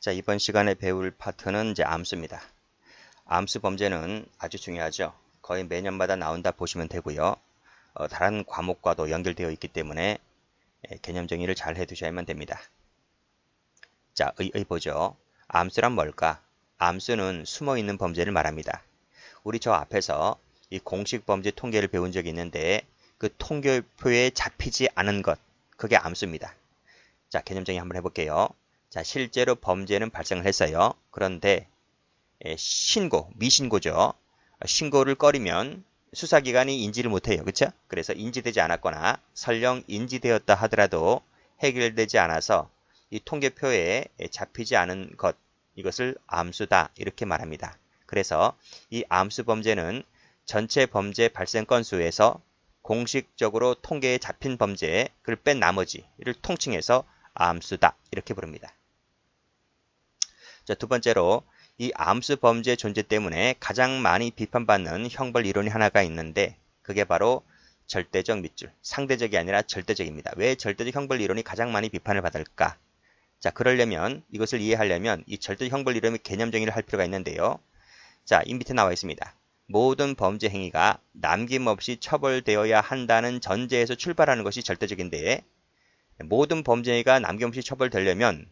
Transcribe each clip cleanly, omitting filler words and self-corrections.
자, 이번 시간에 배울 파트는 이제 암수입니다. 암수 범죄는 아주 중요하죠. 거의 매년마다 나온다 보시면 되고요. 다른 과목과도 연결되어 있기 때문에 개념 정의를 잘 해두셔야만 됩니다. 자, 보죠. 암수란 뭘까? 암수는 숨어있는 범죄를 말합니다. 우리 저 앞에서 이 공식 범죄 통계를 배운 적이 있는데 그 통계표에 잡히지 않은 것, 그게 암수입니다. 자, 개념 정의 한번 해볼게요. 자, 실제로 범죄는 발생을 했어요. 그런데 미신고죠. 신고를 꺼리면 수사기관이 인지를 못해요. 그렇죠? 그래서 인지되지 않았거나 설령 인지되었다 하더라도 해결되지 않아서 이 통계표에 잡히지 않은 것, 이것을 암수다 이렇게 말합니다. 그래서 이 암수 범죄는 전체 범죄 발생 건수에서 공식적으로 통계에 잡힌 범죄, 그걸 뺀 나머지를 통칭해서 암수다 이렇게 부릅니다. 자, 두 번째로 이 암수 범죄 존재 때문에 가장 많이 비판받는 형벌 이론이 하나가 있는데 그게 바로 절대적 밑줄, 상대적이 아니라 절대적입니다. 왜 절대적 형벌 이론이 가장 많이 비판을 받을까? 자, 그러려면 이것을 이해하려면 이 절대적 형벌 이론의 개념 정의를 할 필요가 있는데요. 자, 이 밑에 나와 있습니다. 모든 범죄 행위가 남김없이 처벌되어야 한다는 전제에서 출발하는 것이 절대적인데 모든 범죄 행위가 남김없이 처벌되려면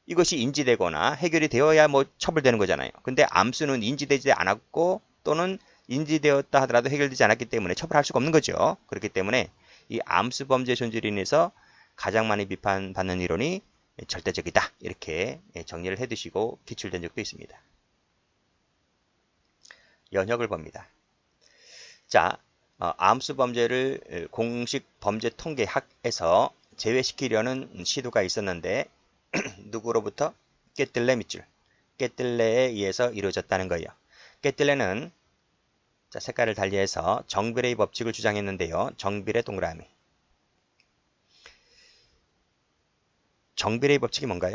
이것이 인지되거나 해결이 되어야 뭐 처벌되는 거잖아요. 근데 암수는 인지되지 않았고 또는 인지되었다 하더라도 해결되지 않았기 때문에 처벌할 수가 없는 거죠. 그렇기 때문에 이 암수 범죄 존재로 인해서 가장 많이 비판받는 이론이 절대적이다. 이렇게 정리를 해두시고 기출된 적도 있습니다. 연혁을 봅니다. 자, 암수 범죄를 공식 범죄 통계학에서 제외시키려는 시도가 있었는데 누구로부터? 깨뜰레 밑줄. 깨뜰레에 의해서 이루어졌다는 거예요. 깨뜰레는 자, 색깔을 달리해서 정비례의 법칙을 주장했는데요. 정비례 동그라미. 정비례의 법칙이 뭔가요?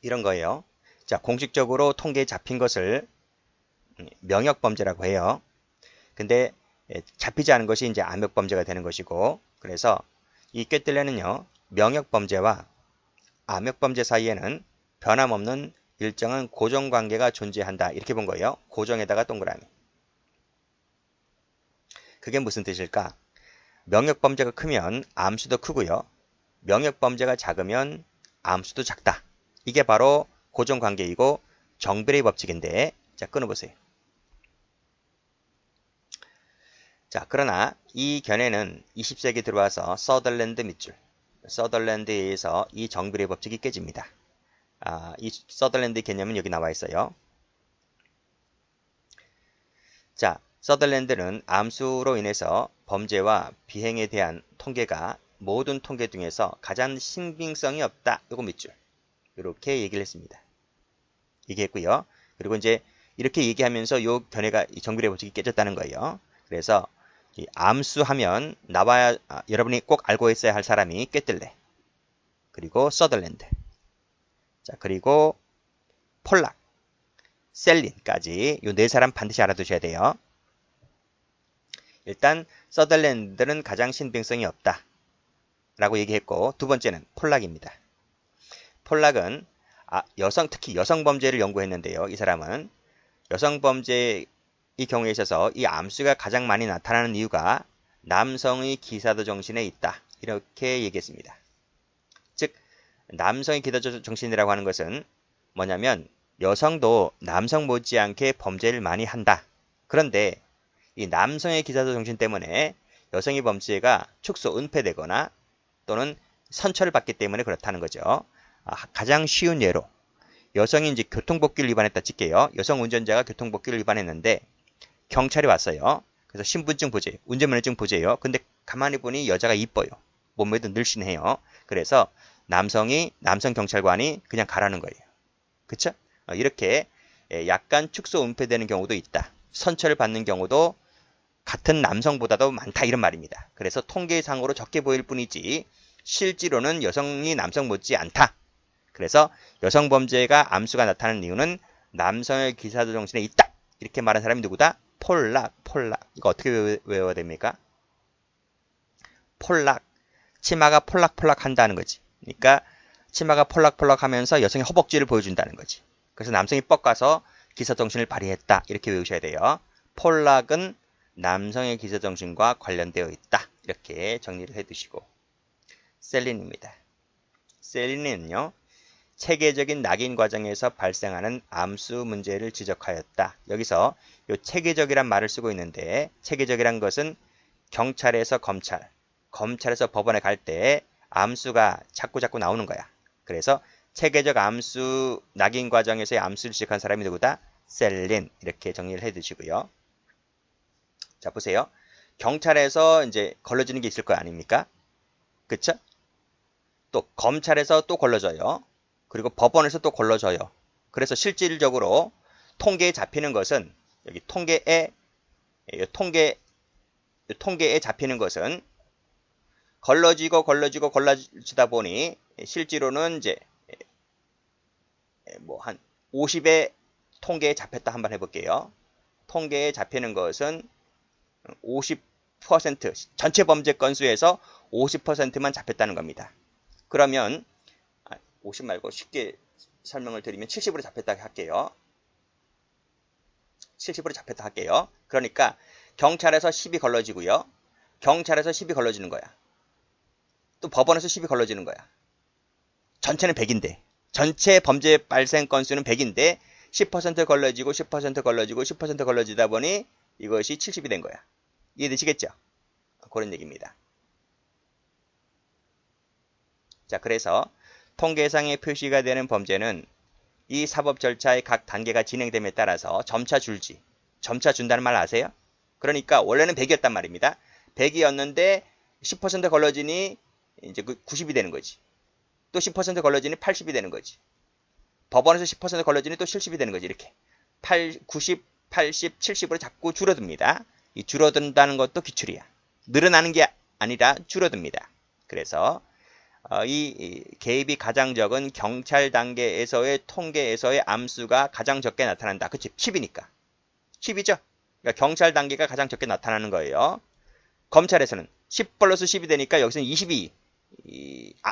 이런 거예요. 자, 공식적으로 통계에 잡힌 것을 명역범죄라고 해요. 근데 잡히지 않은 것이 이제 암역범죄가 되는 것이고, 그래서 이 꿰뜰레는요, 명역범죄와 암역범죄 사이에는 변함없는 일정한 고정관계가 존재한다. 이렇게 본 거예요. 고정에다가 동그라미. 그게 무슨 뜻일까? 명역범죄가 크면 암수도 크고요. 명역범죄가 작으면 암수도 작다. 이게 바로 고정관계이고 정비례의 법칙인데, 자, 끊어보세요. 자, 그러나 이 견해는 20세기 들어와서 서덜랜드 밑줄, 서덜랜드에 의해서 이 정비례 법칙이 깨집니다. 이 서덜랜드 개념은 여기 나와 있어요. 자, 서덜랜드는 암수로 인해서 범죄와 비행에 대한 통계가 모든 통계 중에서 가장 신빙성이 없다. 요거 밑줄. 이렇게 얘기를 했습니다. 얘기했고요. 그리고 이제 이렇게 얘기하면서 요 견해가 이 정비례 법칙이 깨졌다는 거예요. 그래서 이 암수하면 나와야 여러분이 꼭 알고 있어야 할 사람이 꿰뜰레, 그리고 서덜랜드, 자, 그리고 폴락, 셀린까지 이 네 사람 반드시 알아두셔야 돼요. 일단 서덜랜드는 가장 신빙성이 없다 라고 얘기했고, 두 번째는 폴락입니다. 폴락은 특히 여성 범죄를 연구했는데요. 이 사람은 여성 범죄의 경우에 있어서 이 암수가 가장 많이 나타나는 이유가 남성의 기사도 정신에 있다. 이렇게 얘기했습니다. 즉, 남성의 기사도 정신이라고 하는 것은 뭐냐면 여성도 남성 못지않게 범죄를 많이 한다. 그런데 이 남성의 기사도 정신 때문에 여성의 범죄가 축소, 은폐되거나 또는 선처를 받기 때문에 그렇다는 거죠. 가장 쉬운 예로 여성이 이제 교통법규를 위반했다 칠게요. 여성 운전자가 교통법규를 위반했는데 경찰이 왔어요. 그래서 신분증 보재요. 운전면허증 보재요. 근데 가만히 보니 여자가 이뻐요. 몸매도 늘씬해요. 그래서 남성 경찰관이 그냥 가라는 거예요. 그쵸? 이렇게 약간 축소 은폐되는 경우도 있다. 선처를 받는 경우도 같은 남성보다도 많다 이런 말입니다. 그래서 통계상으로 적게 보일 뿐이지 실제로는 여성이 남성 못지 않다. 그래서 여성 범죄가 암수가 나타나는 이유는 남성의 기사도 정신에 있다. 이렇게 말한 사람이 누구다? 폴락. 이거 어떻게 외워야 됩니까? 폴락. 치마가 폴락폴락 한다는 거지. 그러니까 치마가 폴락폴락하면서 여성의 허벅지를 보여준다는 거지. 그래서 남성이 뻑가서 기서정신을 발휘했다. 이렇게 외우셔야 돼요. 폴락은 남성의 기서정신과 관련되어 있다. 이렇게 정리를 해두시고. 셀린입니다. 셀린은요. 체계적인 낙인 과정에서 발생하는 암수 문제를 지적하였다. 여기서 이 체계적이란 말을 쓰고 있는데 체계적이란 것은 경찰에서 검찰, 검찰에서 법원에 갈 때 암수가 자꾸 나오는 거야. 그래서 체계적 암수, 낙인 과정에서의 암수를 지적한 사람이 누구다? 셀린. 이렇게 정리를 해 두시고요. 자, 보세요. 경찰에서 이제 걸러지는 게 있을 거 아닙니까? 그쵸? 또 검찰에서 또 걸러져요. 그리고 법원에서 또 걸러져요. 그래서 실질적으로 통계에 잡히는 것은 여기 통계에 잡히는 것은 걸러지다 보니 실제로는 이제 뭐 한 50의 통계에 잡혔다 한번 해볼게요. 통계에 잡히는 것은 50% 전체 범죄 건수에서 50%만 잡혔다는 겁니다. 그러면 50 말고 쉽게 설명을 드리면 70으로 잡혔다 할게요. 70으로 잡혔다 할게요. 그러니까 경찰에서 10이 걸러지고요. 경찰에서 10이 걸러지는 거야. 또 법원에서 10이 걸러지는 거야. 전체는 100인데 전체 범죄 발생 건수는 100인데 10% 걸러지고 10% 걸러지고 10% 걸러지다 보니 이것이 70이 된 거야. 이해되시겠죠? 그런 얘기입니다. 자, 그래서 통계상에 표시가 되는 범죄는 이 사법 절차의 각 단계가 진행됨에 따라서 점차 줄지. 점차 준다는 말 아세요? 그러니까 원래는 100이었단 말입니다. 100이었는데 10% 걸러지니 이제 90이 되는 거지. 또 10% 걸러지니 80이 되는 거지. 법원에서 10% 걸러지니 또 70이 되는 거지. 이렇게 90, 80, 70으로 자꾸 줄어듭니다. 이 줄어든다는 것도 기출이야. 늘어나는 게 아니라 줄어듭니다. 그래서 이 개입이 가장 적은 경찰 단계에서의 통계에서의 암수가 가장 적게 나타난다. 그치? 10이니까. 10이죠? 그러니까 경찰 단계가 가장 적게 나타나는 거예요. 검찰에서는 10 플러스 10이 되니까 여기서는 20이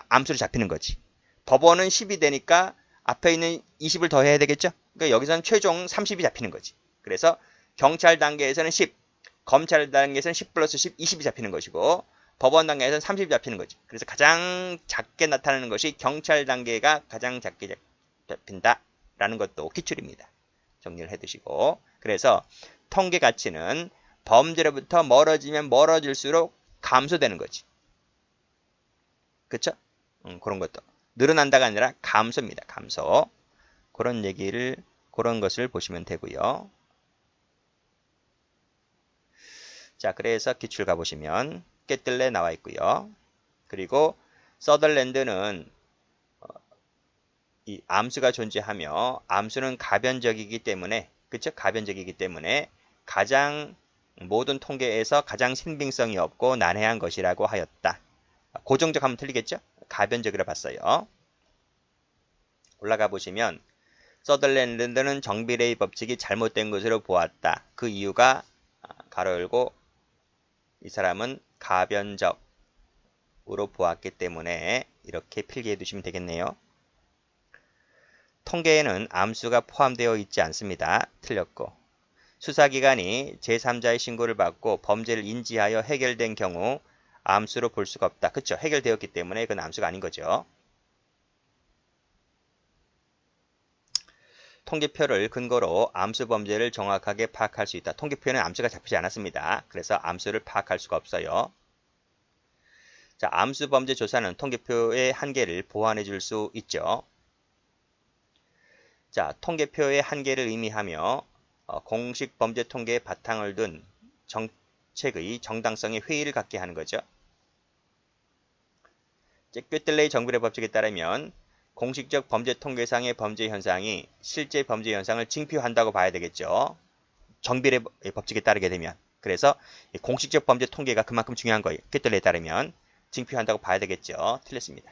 암수로 잡히는 거지. 법원은 10이 되니까 앞에 있는 20을 더해야 되겠죠? 그러니까 여기서는 최종 30이 잡히는 거지. 그래서 경찰 단계에서는 10, 검찰 단계에서는 10 플러스 10, 20이 잡히는 것이고 법원 단계에서는 30이 잡히는 거지. 그래서 가장 작게 나타나는 것이 경찰 단계가 가장 작게 잡힌다라는 것도 기출입니다. 정리를 해두시고. 그래서 통계 가치는 범죄로부터 멀어지면 멀어질수록 감소되는 거지. 그쵸? 그런 것도. 늘어난다가 아니라 감소입니다. 감소. 그런 것을 보시면 되고요. 자, 그래서 기출 가보시면 깨뜰레 나와 있고요. 그리고 서덜랜드는 이 암수가 존재하며 암수는 가변적이기 때문에 그쵸? 가변적이기 때문에 모든 통계에서 가장 신빙성이 없고 난해한 것이라고 하였다. 고정적 하면 틀리겠죠? 가변적이라 봤어요. 올라가 보시면 서덜랜드는 정비례의 법칙이 잘못된 것으로 보았다. 그 이유가 가로 열고 이 사람은 가변적으로 보았기 때문에 이렇게 필기해 두시면 되겠네요. 통계에는 암수가 포함되어 있지 않습니다. 틀렸고. 수사기관이 제3자의 신고를 받고 범죄를 인지하여 해결된 경우 암수로 볼 수가 없다. 그쵸? 해결되었기 때문에 그건 암수가 아닌 거죠. 통계표를 근거로 암수 범죄를 정확하게 파악할 수 있다. 통계표에는 암수가 잡히지 않았습니다. 그래서 암수를 파악할 수가 없어요. 자, 암수 범죄 조사는 통계표의 한계를 보완해 줄 수 있죠. 자, 통계표의 한계를 의미하며 공식 범죄 통계에 바탕을 둔 정책의 정당성에 회의를 갖게 하는 거죠. 꿰뜰레이 정비례 법칙에 따르면 공식적 범죄 통계상의 범죄 현상이 실제 범죄 현상을 징표한다고 봐야 되겠죠. 정비례 법칙에 따르게 되면. 그래서 공식적 범죄 통계가 그만큼 중요한 거예요. 꿰뜰레이에 따르면 징표한다고 봐야 되겠죠. 틀렸습니다.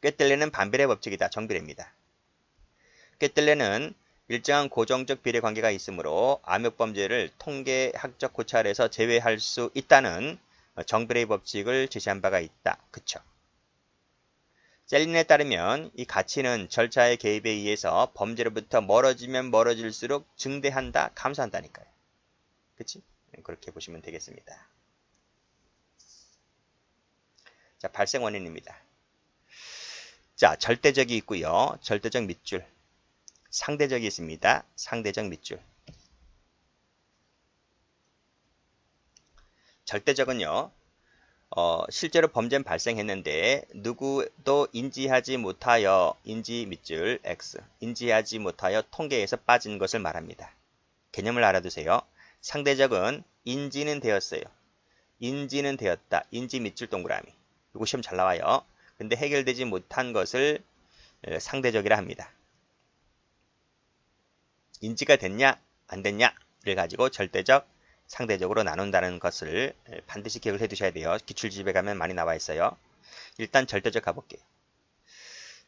꿰뜰레는 반비례 법칙이다. 정비례입니다. 꿰뜰레는 일정한 고정적 비례 관계가 있으므로 암흑범죄를 통계학적 고찰에서 제외할 수 있다는 정비례 법칙을 제시한 바가 있다. 그쵸? 셀린에 따르면 이 가치는 절차의 개입에 의해서 범죄로부터 멀어지면 멀어질수록 증대한다, 감소한다니까요. 그치? 그렇게 보시면 되겠습니다. 자, 발생 원인입니다. 자, 절대적이 있고요. 절대적 밑줄. 상대적이 있습니다. 상대적 밑줄. 절대적은요. 실제로 범죄는 발생했는데 누구도 인지하지 못하여 인지 밑줄 X 인지하지 못하여 통계에서 빠진 것을 말합니다. 개념을 알아두세요. 상대적은 인지는 되었어요. 인지는 되었다. 인지 밑줄 동그라미. 이거 시험 잘 나와요. 근데 해결되지 못한 것을 상대적이라 합니다. 인지가 됐냐 안 됐냐를 가지고 절대적 상대적으로 나눈다는 것을 반드시 기억을 해두셔야 돼요. 기출집에 가면 많이 나와 있어요. 일단 절대적 가볼게요.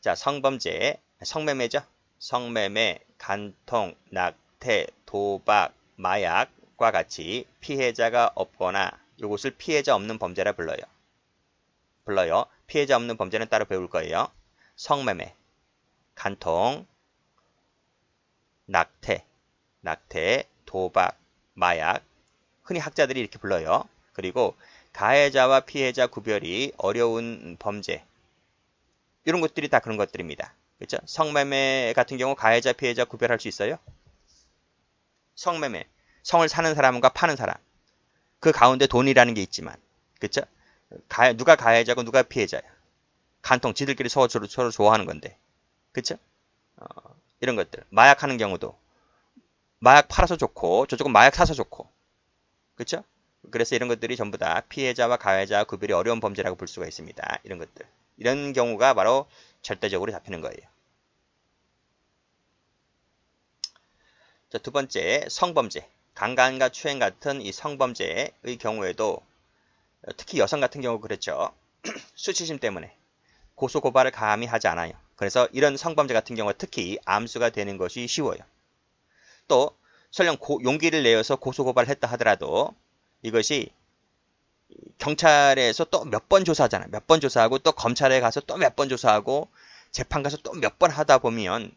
자, 성범죄, 성매매죠. 성매매, 간통, 낙태, 도박, 마약과 같이 피해자가 없거나 이것을 피해자 없는 범죄라 불러요. 피해자 없는 범죄는 따로 배울 거예요. 성매매, 간통, 낙태, 도박, 마약, 흔히 학자들이 이렇게 불러요. 그리고 가해자와 피해자 구별이 어려운 범죄. 이런 것들이 다 그런 것들입니다. 그렇죠? 성매매 같은 경우 가해자, 피해자 구별할 수 있어요? 성매매. 성을 사는 사람과 파는 사람. 그 가운데 돈이라는 게 있지만. 그렇죠? 누가 가해자고 누가 피해자야. 간통, 지들끼리 서로 좋아하는 건데. 그렇죠? 이런 것들. 마약 하는 경우도 마약 팔아서 좋고 저쪽은 마약 사서 좋고. 그렇죠? 그래서 이런 것들이 전부 다 피해자와 가해자 구별이 어려운 범죄라고 볼 수가 있습니다. 이런 것들. 이런 경우가 바로 절대적으로 잡히는 거예요. 자, 두 번째, 성범죄. 강간과 추행 같은 이 성범죄의 경우에도 특히 여성 같은 경우 그렇죠. 수치심 때문에 고소고발을 감히 하지 않아요. 그래서 이런 성범죄 같은 경우 특히 암수가 되는 것이 쉬워요. 또 설령 용기를 내어서 고소고발을 했다 하더라도 이것이 경찰에서 또 몇 번 조사하잖아요. 몇 번 조사하고 또 검찰에 가서 또 몇 번 조사하고 재판 가서 또 몇 번 하다 보면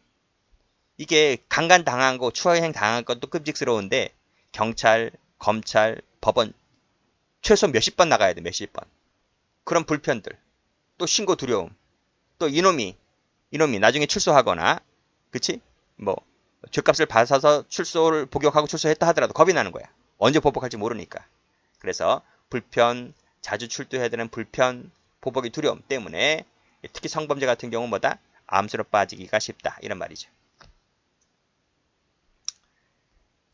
이게 강간 당한 거, 추행 당한 것도 끔찍스러운데 경찰, 검찰, 법원 최소 몇십 번 나가야 돼. 몇십 번. 그런 불편들. 또 신고 두려움. 또 이놈이 나중에 출소하거나 그치? 뭐 죗값을 받아서 출소를 복역하고 출소했다 하더라도 겁이 나는 거야. 언제 보복할지 모르니까. 그래서 불편, 자주 출두해야 되는 불편, 보복의 두려움 때문에 특히 성범죄 같은 경우 뭐다? 암수로 빠지기가 쉽다. 이런 말이죠.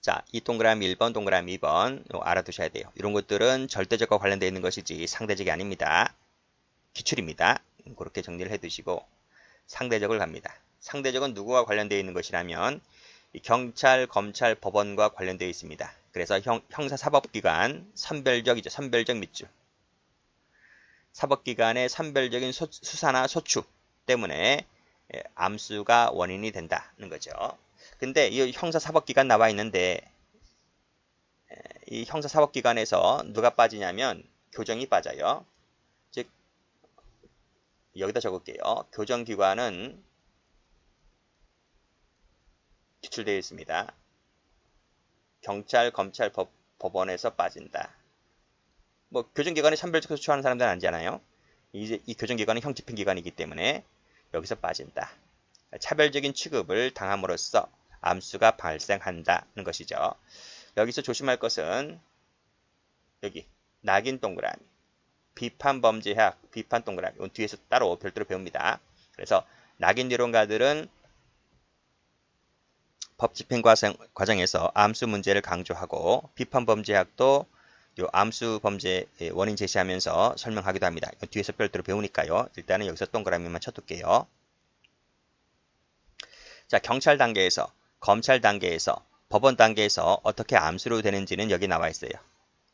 자, 이 동그라미 1번, 동그라미 2번 알아두셔야 돼요. 이런 것들은 절대적과 관련되어 있는 것이지 상대적이 아닙니다. 기출입니다. 그렇게 정리를 해두시고 상대적을 갑니다. 상대적은 누구와 관련되어 있는 것이라면 경찰, 검찰, 법원과 관련되어 있습니다. 그래서 형사사법기관, 선별적이죠. 선별적 밑줄. 사법기관의 선별적인 수사나 소추 때문에 암수가 원인이 된다는 거죠. 근데 이 형사사법기관 나와 있는데 이 형사사법기관에서 누가 빠지냐면 교정이 빠져요. 즉 여기다 적을게요. 교정기관은 기출되어 있습니다. 경찰, 검찰, 법원에서 빠진다. 뭐 교정기관에 선별적 소추하는 사람들은 아니잖아요. 이제 이 교정기관은 형집행기관이기 때문에 여기서 빠진다. 차별적인 취급을 당함으로써 암수가 발생한다는 것이죠. 여기서 조심할 것은 여기 낙인 동그라미, 비판범죄학, 비판 동그라미. 이건 뒤에서 따로 별도로 배웁니다. 그래서 낙인 이론가들은 법 집행 과정에서 암수 문제를 강조하고 비판범죄학도 요 암수 범죄 원인 제시하면서 설명하기도 합니다. 뒤에서 별도로 배우니까요. 일단은 여기서 동그라미만 쳐둘게요. 자, 경찰 단계에서, 검찰 단계에서, 법원 단계에서 어떻게 암수로 되는지는 여기 나와 있어요.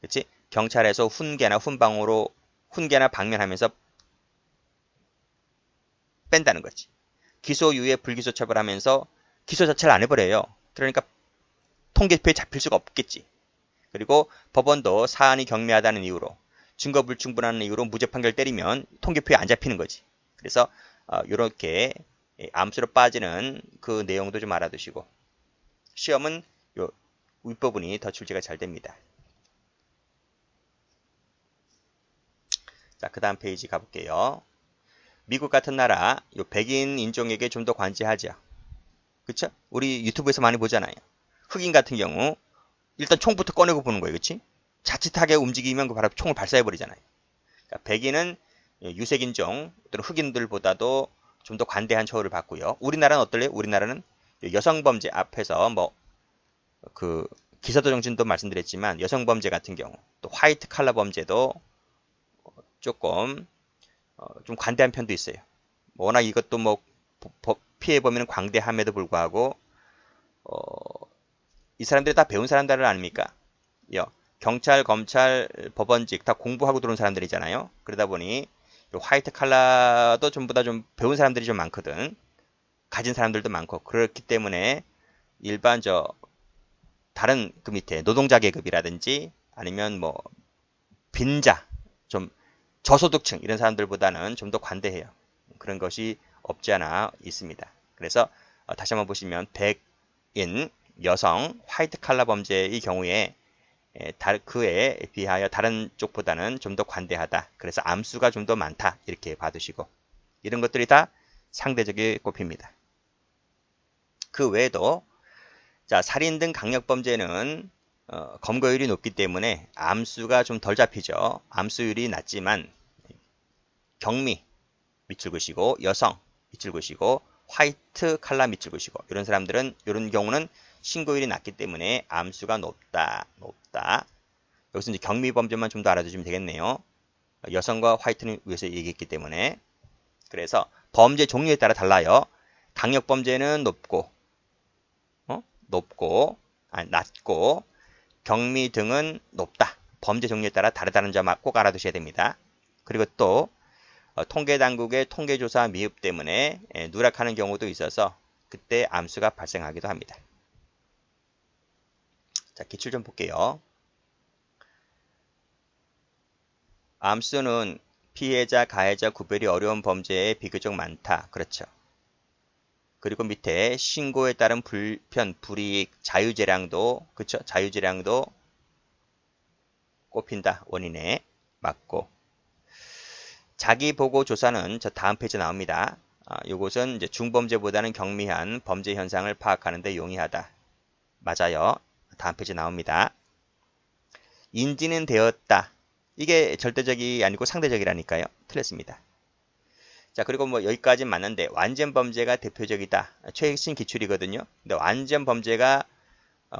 그치? 경찰에서 훈계나 방면하면서 뺀다는 거지. 기소 이후에 불기소 처벌하면서 기소 자체를 안 해버려요. 그러니까 통계표에 잡힐 수가 없겠지. 그리고 법원도 사안이 경미하다는 이유로 증거 불충분한 이유로 무죄 판결 때리면 통계표에 안 잡히는 거지. 그래서 이렇게 암수로 빠지는 그 내용도 좀 알아두시고 시험은 요 윗부분이 더 출제가 잘 됩니다. 자, 그 다음 페이지 가볼게요. 미국 같은 나라 요 백인 인종에게 좀 더 관대하죠. 그쵸? 우리 유튜브에서 많이 보잖아요. 흑인 같은 경우 일단 총부터 꺼내고 보는 거예요. 그치? 자칫하게 움직이면 그 바로 총을 발사해 버리잖아요. 그러니까 백인은 유색인종 또는 흑인들보다도 좀 더 관대한 처우를 받고요. 우리나라는 어떨래요? 우리나라는 여성 범죄 앞에서 뭐 그 기사도 정신도 말씀드렸지만 여성 범죄 같은 경우 또 화이트 칼라 범죄도 조금 좀 관대한 편도 있어요. 워낙 이것도 뭐 피해 범위는 광대함에도 불구하고 이 사람들이 다 배운 사람들 아닙니까? 경찰, 검찰, 법원직 다 공부하고 들어온 사람들이잖아요. 그러다 보니 화이트 칼라도 전부 다 좀 배운 사람들이 좀 많거든. 가진 사람들도 많고 그렇기 때문에 일반 다른 그 밑에 노동자 계급이라든지 아니면 뭐 빈자, 좀 저소득층 이런 사람들보다는 좀 더 관대해요. 그런 것이 없지 않아 있습니다. 그래서 다시 한번 보시면 백인, 여성, 화이트 칼라 범죄의 경우에 그에 비하여 다른 쪽보다는 좀 더 관대하다. 그래서 암수가 좀 더 많다. 이렇게 봐두시고 이런 것들이 다 상대적에 꼽힙니다. 그 외에도 자, 살인 등 강력범죄는 검거율이 높기 때문에 암수가 좀 덜 잡히죠. 암수율이 낮지만 경미 밑줄 그시고 여성 밑줄 그시고 화이트 칼라 밑줄 그시고 이런 사람들은 이런 경우는 신고율이 낮기 때문에 암수가 높다. 여기서 이제 경미 범죄만 좀 더 알아두시면 되겠네요. 여성과 화이트는 위에서 얘기했기 때문에 그래서 범죄 종류에 따라 달라요. 강력 범죄는 높고 낮고 경미 등은 높다. 범죄 종류에 따라 다르다는 점 꼭 알아두셔야 됩니다. 그리고 또 통계당국의 통계조사 미흡 때문에 누락하는 경우도 있어서 그때 암수가 발생하기도 합니다. 자, 기출 좀 볼게요. 암수는 피해자, 가해자 구별이 어려운 범죄에 비교적 많다. 그렇죠. 그리고 밑에 신고에 따른 불편, 불이익, 자유재량도 그렇죠. 자유재량도 꼽힌다. 원인에 맞고 자기보고 조사는 저 다음 페이지에 나옵니다. 이것은 이제 중범죄보다는 경미한 범죄 현상을 파악하는 데 용이하다. 맞아요. 다음 페이지에 나옵니다. 인지는 되었다. 이게 절대적이 아니고 상대적이라니까요. 틀렸습니다. 자, 그리고 뭐 여기까지 맞는데 완전 범죄가 대표적이다. 최신 기출이거든요. 근데 완전 범죄가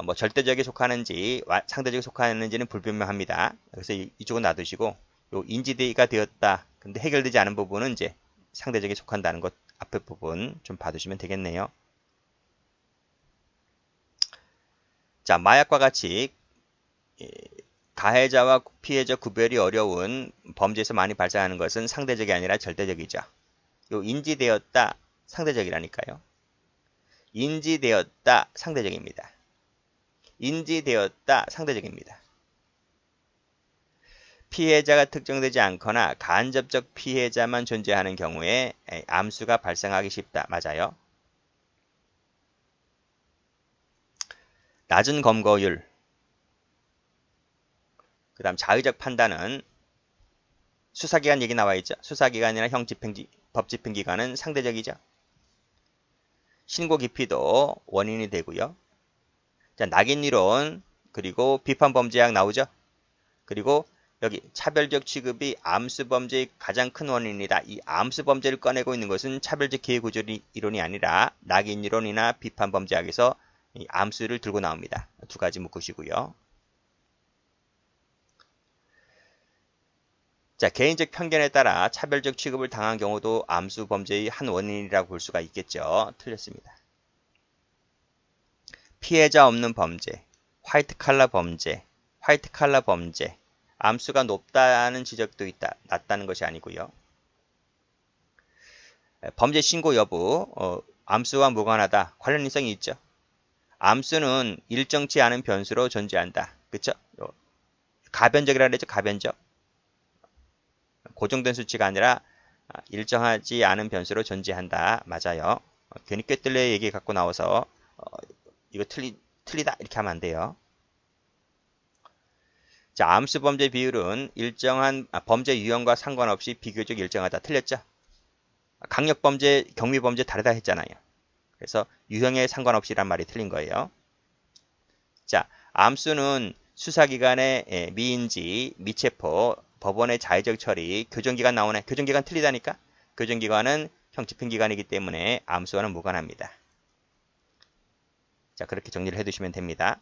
뭐 절대적에 속하는지 상대적에 속하는지는 불분명합니다. 그래서 이쪽은 놔두시고 요 인지가 되었다. 근데 해결되지 않은 부분은 이제 상대적에 속한다는 것 앞에 부분 좀 봐두시면 되겠네요. 자, 마약과 같이 가해자와 피해자 구별이 어려운 범죄에서 많이 발생하는 것은 상대적이 아니라 절대적이죠. 요 인지되었다 상대적이라니까요. 인지되었다 상대적입니다. 인지되었다 상대적입니다. 피해자가 특정되지 않거나 간접적 피해자만 존재하는 경우에 암수가 발생하기 쉽다. 맞아요. 낮은 검거율. 그 다음 자의적 판단은 수사기관 얘기 나와 있죠. 수사기관이나 법집행기관은 상대적이죠. 신고 깊이도 원인이 되고요. 자, 낙인이론 그리고 비판범죄학 나오죠. 그리고 여기 차별적 취급이 암수범죄의 가장 큰 원인이다. 이 암수범죄를 꺼내고 있는 것은 차별적 기회구조 이론이 아니라 낙인이론이나 비판범죄학에서 이 암수를 들고 나옵니다. 두 가지 묶으시고요. 자, 개인적 편견에 따라 차별적 취급을 당한 경우도 암수 범죄의 한 원인이라고 볼 수가 있겠죠. 틀렸습니다. 피해자 없는 범죄, 화이트 칼라 범죄, 암수가 높다는 지적도 있다. 낮다는 것이 아니고요. 범죄 신고 여부, 암수와 무관하다. 관련성이 있죠. 암수는 일정치 않은 변수로 존재한다. 그쵸? 가변적이라 그랬죠. 가변적. 고정된 수치가 아니라 일정하지 않은 변수로 존재한다. 맞아요. 괜히 꿰뚫려 얘기 갖고 나와서 이거 틀리다 이렇게 하면 안 돼요. 자, 암수 범죄 비율은 일정한 범죄 유형과 상관없이 비교적 일정하다. 틀렸죠? 강력 범죄, 경미 범죄 다르다 했잖아요. 그래서 유형에 상관없이란 말이 틀린 거예요. 자, 암수는 수사기관의 미인지, 미체포, 법원의 자의적 처리, 교정기관 나오네. 교정기관 틀리다니까? 교정기관은 형집행기관이기 때문에 암수와는 무관합니다. 자, 그렇게 정리를 해두시면 됩니다.